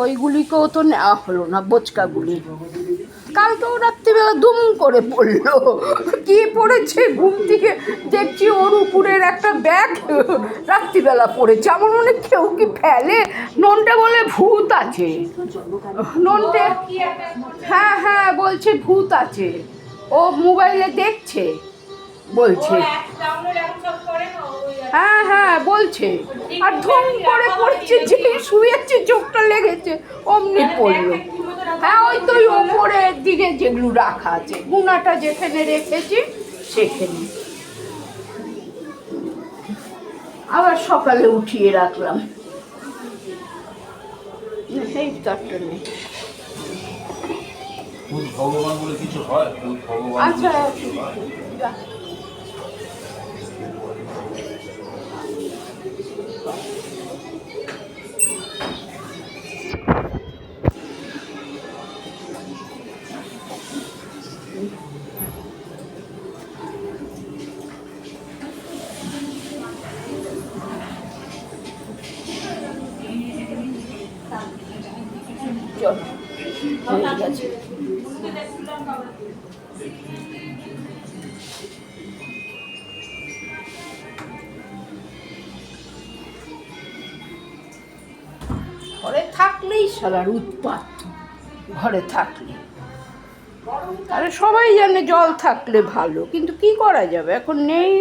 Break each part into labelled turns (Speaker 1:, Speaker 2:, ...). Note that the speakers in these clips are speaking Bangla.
Speaker 1: ওইগুলিকেও তো নেওয়া হলো না, বোচকাগুলি। কালকেও রাত্রিবেলা দুম করে পড়লো, কি পড়েছে ঘুম থেকে দেখছি ওর উপরের একটা ব্যাগ রাত্রিবেলা পড়েছে। আমার মনে কেউ কি ফেলে। ননটে বলে ভূত আছে, ননটে হ্যাঁ হ্যাঁ বলছে ভূত আছে, ও মোবাইলে দেখছে বলছে, হ্যাঁ হ্যাঁ বলছে। আর ধুম করে পড়ছে, যে শুয়েছে চোখটা লেগেছে অমনি পড়লো। হ্যাঁ ওই তো ওপরের দিকে যেগুলো রাখা আছে, গুনাটা যেখানে রেখেছি সেখানে। আবার সকালে উঠিয়ে রাখলাম, সেই তারটা নেই।
Speaker 2: ভগবান বলে কিছু হয়?
Speaker 1: আচ্ছা চল হয়ে গেছে। ঘরে থাকলেই সারার উৎপাত, ঘরে থাকলে। আরে সবাই জানে জল থাকলে ভালো, কিন্তু কি করা যাবে, এখন নেই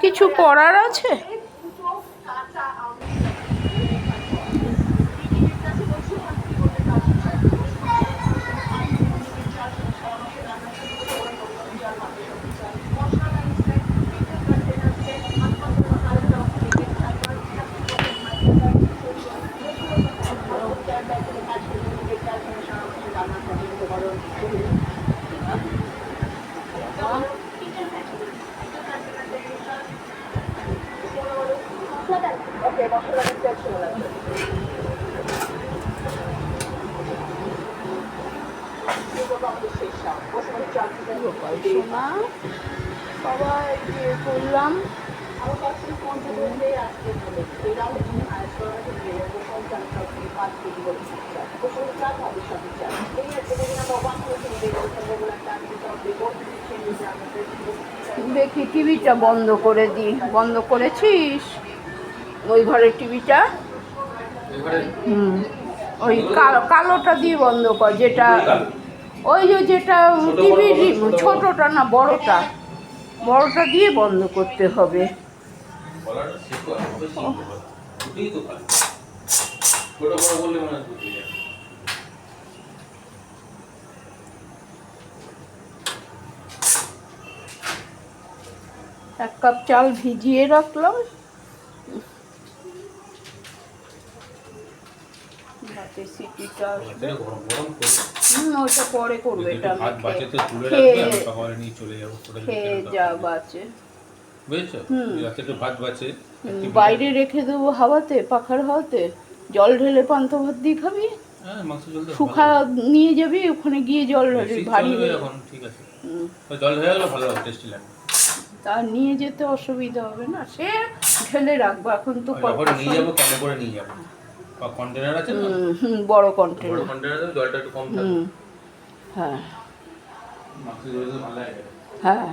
Speaker 1: কিছু করার আছে। সবাই বিয়ে করলাম, দেখি টিভিটা বন্ধ করে দিই। বন্ধ করেছিস ওই ঘরের টিভিটা? ওই কালোটা দিয়ে বন্ধ কর, যেটা ওই যেটা টিভি, ছোটটা না বড়টা, বড়টা দিয়ে বন্ধ করতে হবে। এক কাপ চাল ভিজিয়ে রাখলাম, সিটিটা ওইটা পরে করবো, এটা খেয়ে যা বাঁচে। বাইরে রেখে দেবো হাওয়াতে, পাখার হাওয়াতে, জল ঢেলে পান্তা ভাত দিয়ে খাবি। শুখা নিয়ে যাবি, ওখানে গিয়ে জল ঢালবি, ভারী তা নিয়ে যেতে অসুবিধা হবে না, সে ঢেলে রাখবো। এখন তো
Speaker 2: নিয়ে যাবো, কেন করে নিয়ে যাবো, কন্টেনার আছে না?
Speaker 1: বড় কন্টেনার,
Speaker 2: বড় কন্টেনারে জলটা একটু কম থাকে।
Speaker 1: হ্যাঁ
Speaker 2: মাছ ভালো লাগে।
Speaker 1: হ্যাঁ